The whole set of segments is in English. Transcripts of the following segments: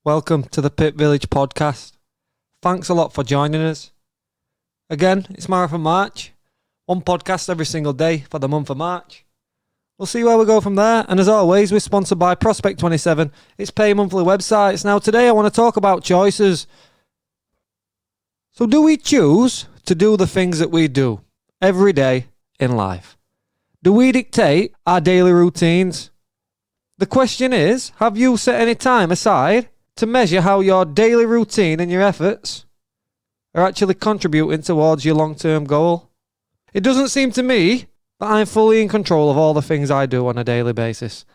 Welcome to the Pit Village podcast. Thanks a lot for joining us. Again, it's Marathon March. One podcast every single day for the month of March. We'll see where we go from there. And as always, we're sponsored by Prospect 27. It's pay monthly websites. Now today I want to talk about choices. So do we choose to do the things that we do every day in life? Do we dictate our daily routines? The question is, have you set any time aside to measure how your daily routine and your efforts are actually contributing towards your long-term goal? It doesn't seem to me that I'm fully in control of all the things I do on a daily basis.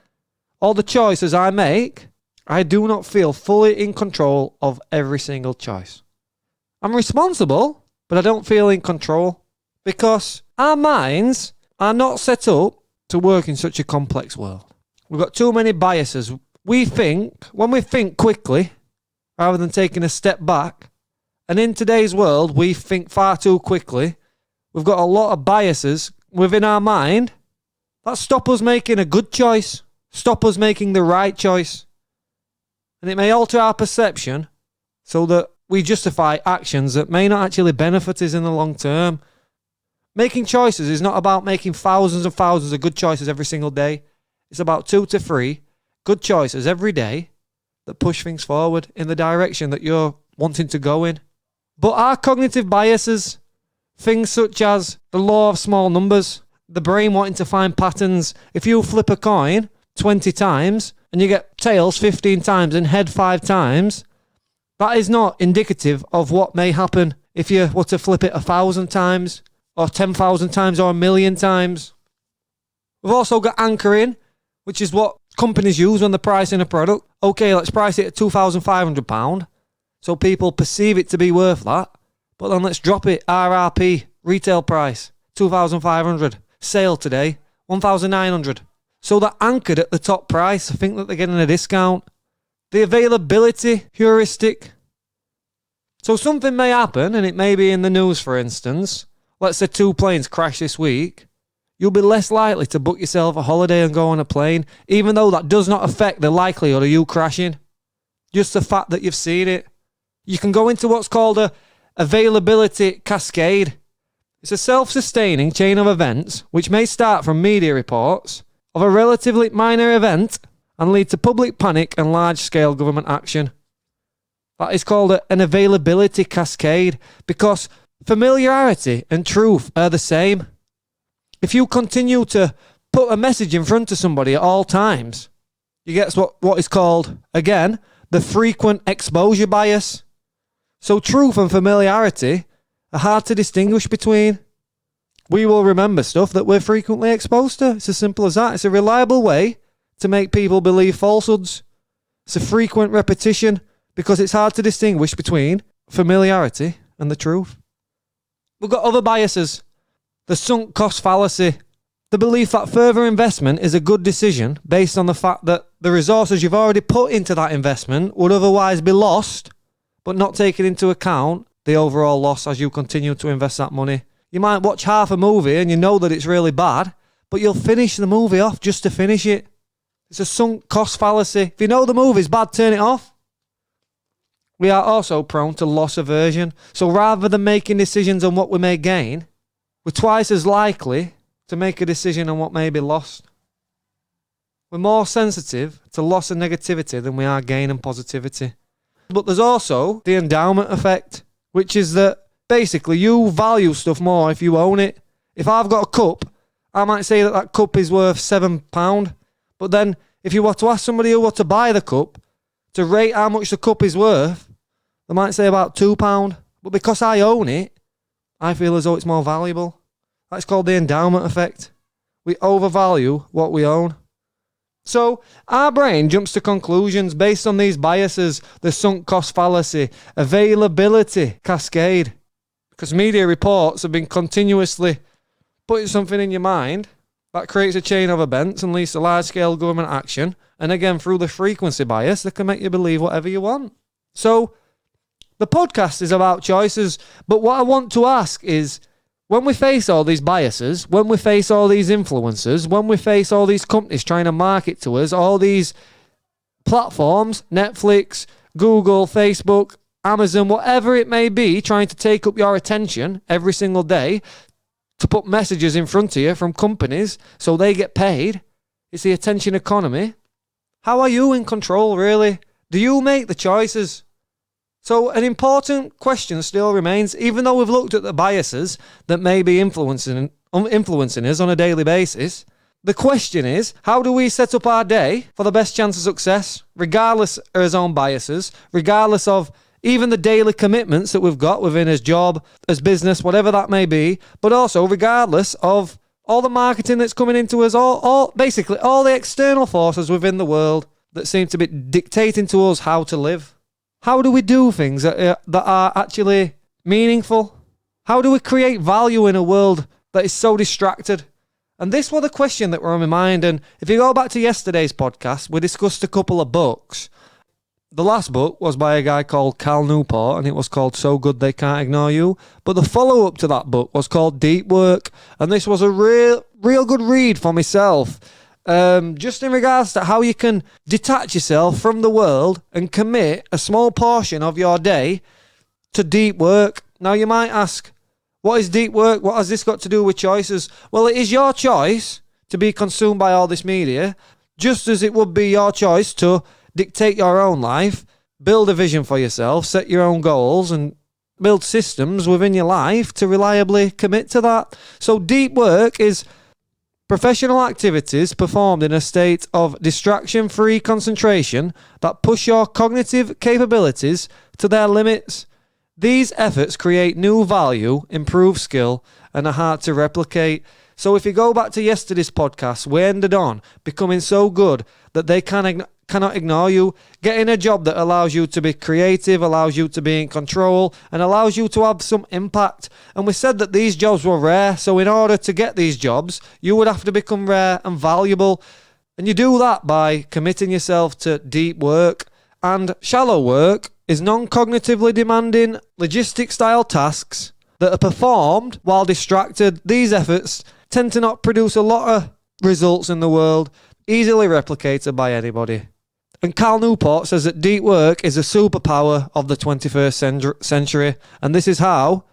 All the choices I make, I do not feel fully in control of every single choice. I'm responsible, but I don't feel in control because our minds are not set up to work in such a complex world. We've got too many biases. When we think quickly, rather than taking a step back, and in today's world, we think far too quickly. We've got a lot of biases within our mind that stop us making a good choice, stop us making the right choice. And it may alter our perception so that we justify actions that may not actually benefit us in the long term. Making choices is not about making thousands and thousands of good choices every single day. It's about 2 to 3 good choices every day that push things forward in the direction that you're wanting to go in. But our cognitive biases, things such as the law of small numbers, the brain wanting to find patterns. If you flip a coin 20 times and you get tails 15 times and head 5 times, that is not indicative of what may happen if you were to flip it 1,000 times or 10,000 times or 1,000,000 times. We've also got anchoring, which is what companies use when they're pricing a product. Okay, let's price it at £2,500 so people perceive it to be worth that. But then let's drop it, RRP, retail price, £2,500. Sale today, £1,900. So they're anchored at the top price. I think that they're getting a discount. The availability heuristic. So something may happen, and it may be in the news, for instance. Let's say 2 planes crash this week. You'll be less likely to book yourself a holiday and go on a plane, even though that does not affect the likelihood of you crashing. Just the fact that you've seen it. You can go into what's called a availability cascade. It's a self-sustaining chain of events which may start from media reports of a relatively minor event and lead to public panic and large-scale government action. That is called an availability cascade because familiarity and truth are the same. If you continue to put a message in front of somebody at all times, you get what is called, again, the frequent exposure bias. So truth and familiarity are hard to distinguish between. We will remember stuff that we're frequently exposed to. It's as simple as that. It's a reliable way to make people believe falsehoods. It's a frequent repetition because it's hard to distinguish between familiarity and the truth. We've got other biases. The sunk cost fallacy. The belief that further investment is a good decision based on the fact that the resources you've already put into that investment would otherwise be lost, but not taking into account the overall loss as you continue to invest that money. You might watch half a movie and you know that it's really bad, but you'll finish the movie off just to finish it. It's a sunk cost fallacy. If you know the movie's bad, turn it off. We are also prone to loss aversion. So rather than making decisions on what we may gain, we're twice as likely to make a decision on what may be lost. We're more sensitive to loss and negativity than we are gain and positivity. But there's also the endowment effect, which is that basically you value stuff more if you own it. If I've got a cup, I might say that cup is worth £7. But then if you were to ask somebody who were to buy the cup to rate how much the cup is worth, they might say about £2. But because I own it, I feel as though it's more valuable. That's called the endowment effect. We overvalue what we own. So our brain jumps to conclusions based on these biases, the sunk cost fallacy, availability cascade. Because media reports have been continuously putting something in your mind that creates a chain of events and leads to large-scale government action. And again, through the frequency bias, they can make you believe whatever you want. So the podcast is about choices, but what I want to ask is, when we face all these biases, when we face all these influencers, when we face all these companies trying to market to us, all these platforms, Netflix, Google, Facebook, Amazon, whatever it may be, trying to take up your attention every single day to put messages in front of you from companies so they get paid. It's the attention economy. How are you in control, really? Do you make the choices? So an important question still remains, even though we've looked at the biases that may be influencing us on a daily basis. The question is, how do we set up our day for the best chance of success, regardless of his own biases, regardless of even the daily commitments that we've got within his job, his business, whatever that may be, but also regardless of all the marketing that's coming into us, basically all the external forces within the world that seem to be dictating to us how to live. How do we do things that are actually meaningful? How do we create value in a world that is so distracted? And this was the question that were on my mind. And if you go back to yesterday's podcast, we discussed a couple of books. The last book was by a guy called Cal Newport, and it was called So Good They Can't Ignore You. But the follow-up to that book was called Deep Work. And this was a real good read for myself. Just in regards to how you can detach yourself from the world and commit a small portion of your day to deep work. Now you might ask, what is deep work? What has this got to do with choices? Well, it is your choice to be consumed by all this media, just as it would be your choice to dictate your own life, build a vision for yourself, set your own goals, and build systems within your life to reliably commit to that. So deep work is professional activities performed in a state of distraction-free concentration that push your cognitive capabilities to their limits. These efforts create new value, improve skill, and are hard to replicate. So if you go back to yesterday's podcast, we ended on becoming so good that they cannot ignore you, getting a job that allows you to be creative, allows you to be in control, and allows you to have some impact. And we said that these jobs were rare, so in order to get these jobs, you would have to become rare and valuable. And you do that by committing yourself to deep work. And shallow work is non-cognitively demanding, logistic-style tasks that are performed while distracted. These efforts tend to not produce a lot of results in the world, easily replicated by anybody. And Cal Newport says that deep work is a superpower of the 21st century, and this is how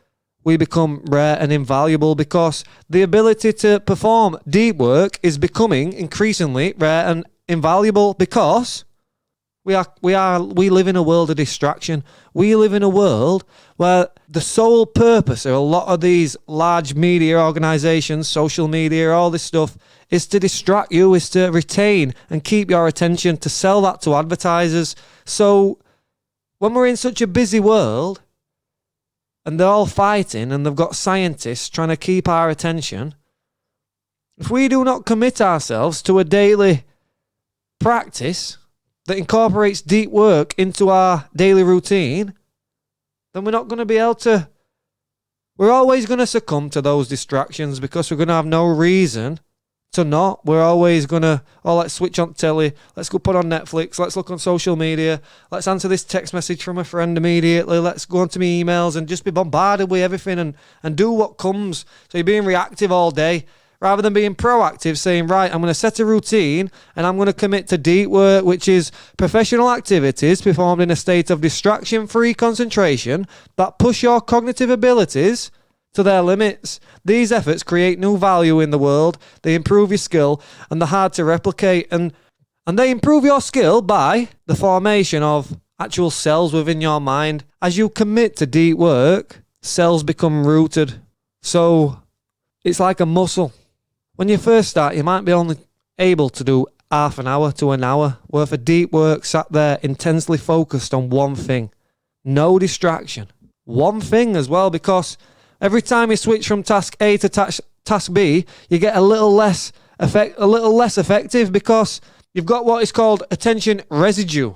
we become rare and invaluable, because the ability to perform deep work is becoming increasingly rare and invaluable because we live in a world of distraction. We live in a world where the sole purpose of a lot of these large media organizations, social media, all this stuff, is to distract you, is to retain and keep your attention, to sell that to advertisers. So when we're in such a busy world and they're all fighting and they've got scientists trying to keep our attention, if we do not commit ourselves to a daily practice that incorporates deep work into our daily routine, then we're not going to be able to. We're always going to succumb to those distractions because we're going to have no reason to not. We're always going to, let's switch on telly, let's go put on Netflix, let's look on social media, let's answer this text message from a friend immediately, let's go onto my emails and just be bombarded with everything and do what comes. So you're being reactive all day, rather than being proactive, saying, right, I'm going to set a routine and I'm going to commit to deep work, which is professional activities performed in a state of distraction-free concentration that push your cognitive abilities to their limits. These efforts create new value in the world, they improve your skill, and they're hard to replicate. And they improve your skill by the formation of actual cells within your mind. As you commit to deep work, cells become rooted. So it's like a muscle. When you first start, you might be only able to do half an hour to an hour worth of deep work, sat there intensely focused on one thing. No distraction. One thing as well, because every time you switch from task A to task B, you get a little less effective because you've got what is called attention residue.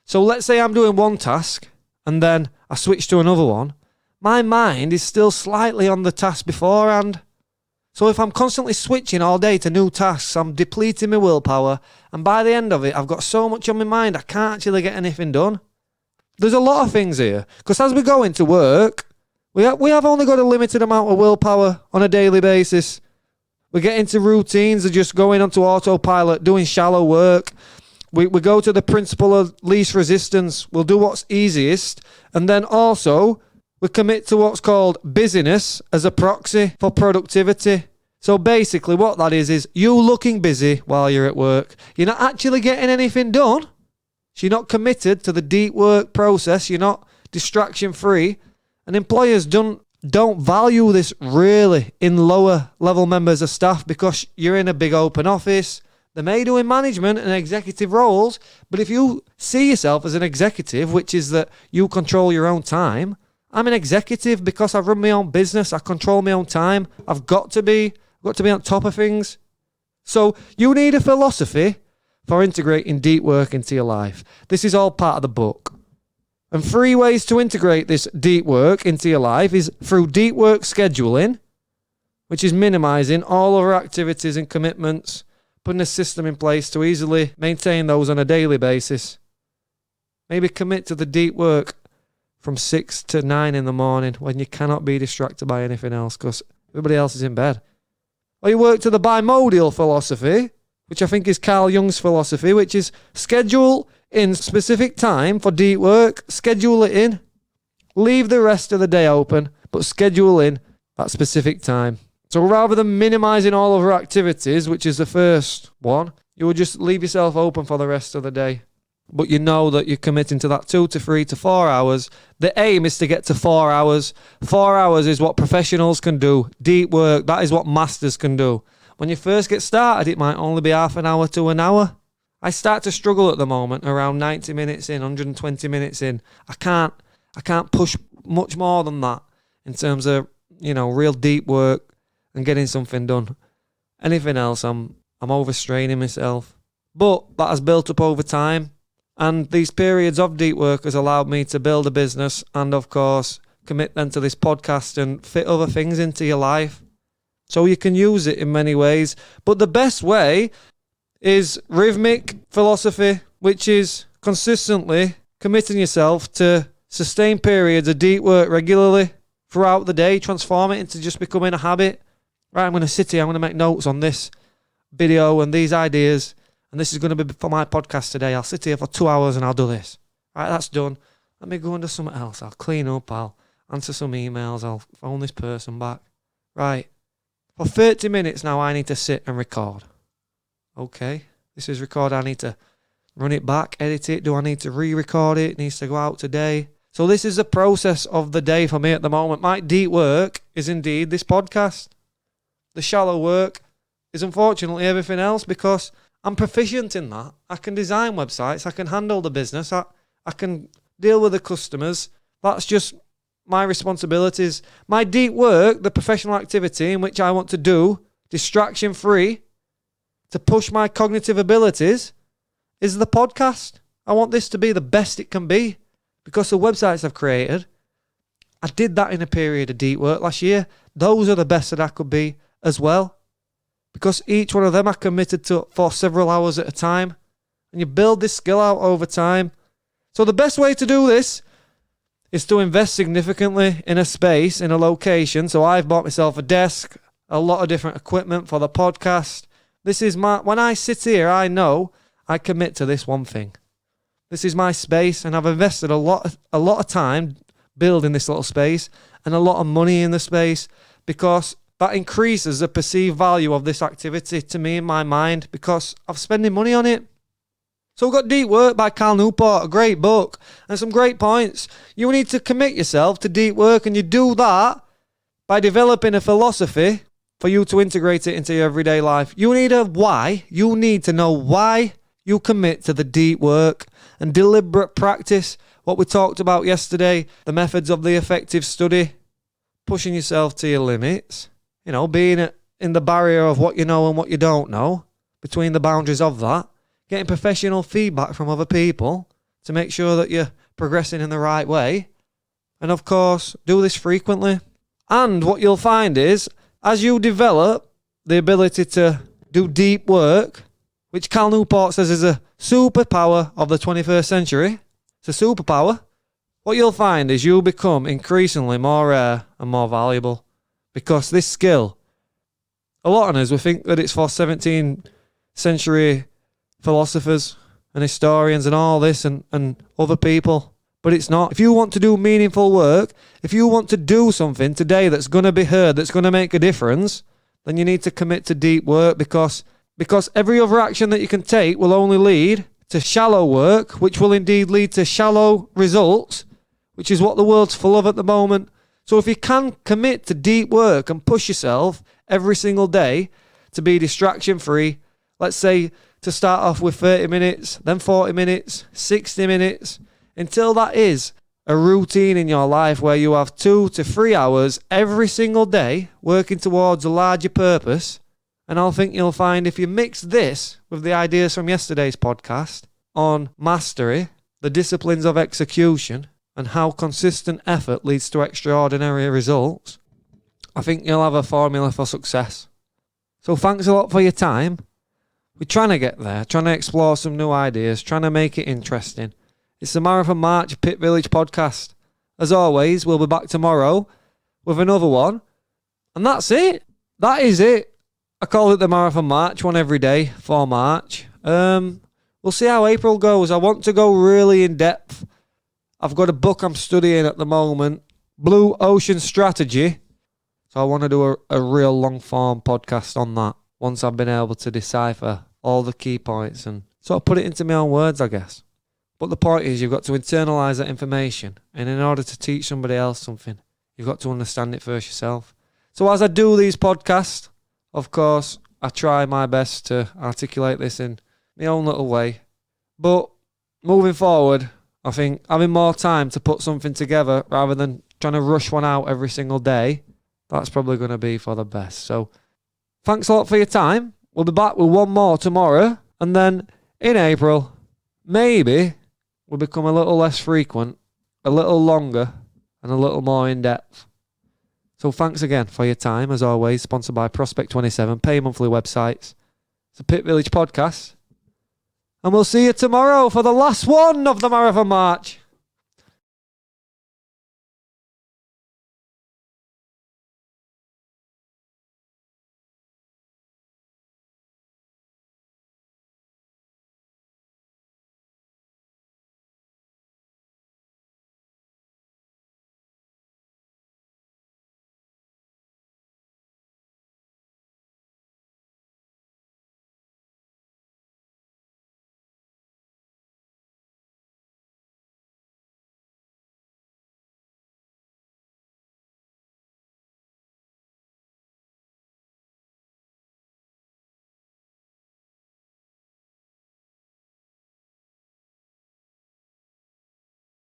So let's say I'm doing one task and then I switch to another one. My mind is still slightly on the task beforehand. So if I'm constantly switching all day to new tasks, I'm depleting my willpower, and by the end of it, I've got so much on my mind, I can't actually get anything done. There's a lot of things here, because as we go into work, we have only got a limited amount of willpower on a daily basis. We get into routines of just going onto autopilot, doing shallow work, We go to the principle of least resistance. We'll do what's easiest. And then also, we commit to what's called busyness as a proxy for productivity. So basically what that is you looking busy while you're at work. You're not actually getting anything done. So you're not committed to the deep work process. You're not distraction free. And employers don't value this really in lower level members of staff because you're in a big open office. They may do in management and executive roles, but if you see yourself as an executive, which is that you control your own time, I'm an executive because I run my own business, I control my own time, I've got to be on top of things. So you need a philosophy for integrating deep work into your life. This is all part of the book. And 3 ways to integrate this deep work into your life is through deep work scheduling, which is minimizing all other activities and commitments, putting a system in place to easily maintain those on a daily basis. Maybe commit to the deep work from 6 to 9 in the morning when you cannot be distracted by anything else because everybody else is in bed. Or you work to the bimodal philosophy, which I think is Carl Jung's philosophy, which is schedule in specific time for deep work, schedule it in, leave the rest of the day open, but schedule in that specific time. So rather than minimizing all other activities, which is the first one, you will just leave yourself open for the rest of the day. But you know that you're committing to that 2 to 3 to 4 hours. The aim is to get to 4 hours. 4 hours is what professionals can do. Deep work, that is what masters can do. When you first get started, it might only be half an hour to an hour. I start to struggle at the moment, around 90 minutes in, 120 minutes in. I can't push much more than that in terms of, real deep work and getting something done. Anything else, I'm overstraining myself. But that has built up over time. And these periods of deep work has allowed me to build a business and, of course, commit then to this podcast and fit other things into your life. So you can use it in many ways. But the best way is rhythmic philosophy, which is consistently committing yourself to sustained periods of deep work regularly throughout the day, transform it into just becoming a habit. Right, I'm going to sit here, I'm going to make notes on this video and these ideas, and this is going to be for my podcast today. I'll sit here for 2 hours and I'll do this. Right, that's done. Let me go and do something else. I'll clean up, I'll answer some emails, I'll phone this person back. Right, for 30 minutes now I need to sit and record. Okay, this is record. I need to run it back, edit it. Do I need to re-record it? It needs to go out today. So this is the process of the day for me at the moment. My deep work is indeed this podcast. The shallow work is unfortunately everything else because I'm proficient in that. I can design websites. I can handle the business. I can deal with the customers. That's just my responsibilities. My deep work, the professional activity in which I want to do, distraction-free, to push my cognitive abilities, is the podcast. I want this to be the best it can be because the websites I've created, I did that in a period of deep work last year. Those are the best that I could be as well because each one of them I committed to for several hours at a time, and you build this skill out over time. So the best way to do this is to invest significantly in a space, in a location. So I've bought myself a desk, a lot of different equipment for the podcast. This is when I sit here, I know I commit to this one thing. This is my space, and I've invested a lot of time building this little space and a lot of money in the space because that increases the perceived value of this activity to me in my mind because I'm spending money on it. So we've got Deep Work by Cal Newport, a great book and some great points. You need to commit yourself to deep work, and you do that by developing a philosophy for you to integrate it into your everyday life. You need a why. You need to know why you commit to the deep work and deliberate practice. What we talked about yesterday, the methods of the effective study, pushing yourself to your limits, being in the barrier of what you know and what you don't know, between the boundaries of that, getting professional feedback from other people to make sure that you're progressing in the right way. And of course, do this frequently. And what you'll find is, as you develop the ability to do deep work, which Cal Newport says is a superpower of the 21st century, it's a superpower, what you'll find is you'll become increasingly more rare and more valuable. Because this skill, a lot of us, we think that it's for 17th century philosophers, and historians and all this and other people. But it's not. If you want to do meaningful work, if you want to do something today that's going to be heard, that's going to make a difference, then you need to commit to deep work because every other action that you can take will only lead to shallow work, which will indeed lead to shallow results, which is what the world's full of at the moment. So if you can commit to deep work and push yourself every single day to be distraction free, let's say to start off with 30 minutes, then 40 minutes, 60 minutes, until that is a routine in your life where you have 2 to 3 hours every single day working towards a larger purpose. And I think you'll find if you mix this with the ideas from yesterday's podcast on mastery, the disciplines of execution, and how consistent effort leads to extraordinary results, I think you'll have a formula for success. So thanks a lot for your time. We're trying to get there, trying to explore some new ideas, trying to make it interesting. It's the Marathon March Pit Village podcast. As always, we'll be back tomorrow with another one. And that's it. That is it. I call it the Marathon March, one every day for March. We'll see how April goes. I want to go really in depth. I've got a book I'm studying at the moment, Blue Ocean Strategy. So I want to do a real long form podcast on that once I've been able to decipher all the key points and sort of put it into my own words, I guess. But the point is you've got to internalise that information. And in order to teach somebody else something, you've got to understand it first yourself. So as I do these podcasts, of course, I try my best to articulate this in my own little way. But moving forward, I think having more time to put something together rather than trying to rush one out every single day, that's probably going to be for the best. So thanks a lot for your time. We'll be back with one more tomorrow. And then in April, maybe we'll become a little less frequent, a little longer, and a little more in-depth. So thanks again for your time, as always, sponsored by Prospect27, pay monthly websites. It's a Pit Village podcast. And we'll see you tomorrow for the last one of the Marathon March.